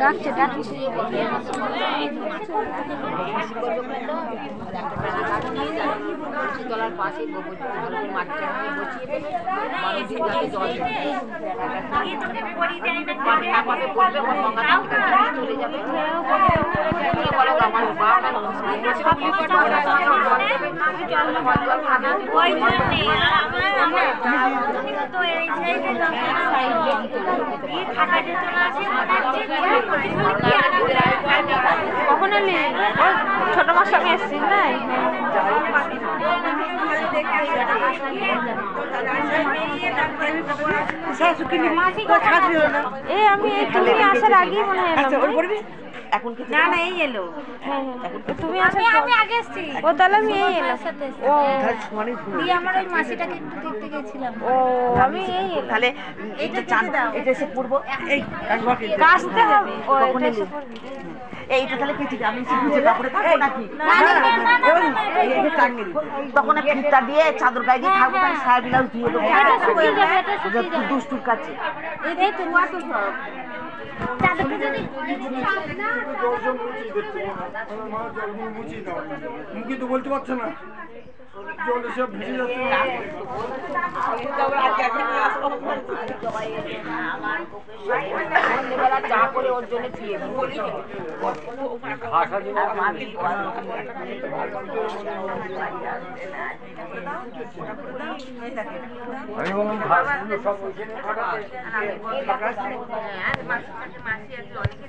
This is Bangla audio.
ডাকছে তলার পাশে মাঠটা চলে যাবে কখন এলি? ছোট মার সঙ্গে এসছিস নাই? আমি তুমি আসার আগেই মনে হয় এখন না না এই এলো। তুমি আমি আগে এসেছি। ও তাহলে আমি এই এলো। ও দিয়ে আমার ওই মাসিটাকে একটু দেখতে গেছিলাম। ও আমি এই এলো। তাহলে এটা চান এটা এসে পড়বো এই কাজতে হবে। ও এটা এসে পড়বি। এইটা তাহলে কি ঠিক আমি সিঁড়িতে কাপড়ে থাকবো নাকি? না এই টাঙ্গি তখন ফিতা দিয়ে চাদর গায়ে দিয়ে থাকবো তাই সায়া ব্লাউজ দিয়ে দেবো। এটা শুকিয়ে যাবে এটা শুকিয়ে যাবে দুষ্টুর কাছে। এই তো কত সব চাদরটা যদি মুখে তো বলতে পারছে না জলে সব ভিজে যাচ্ছে চা করে ওর জন্য খেয়ে আমি বললাম ঘাসগুলো সব মাসি আছে অনেকে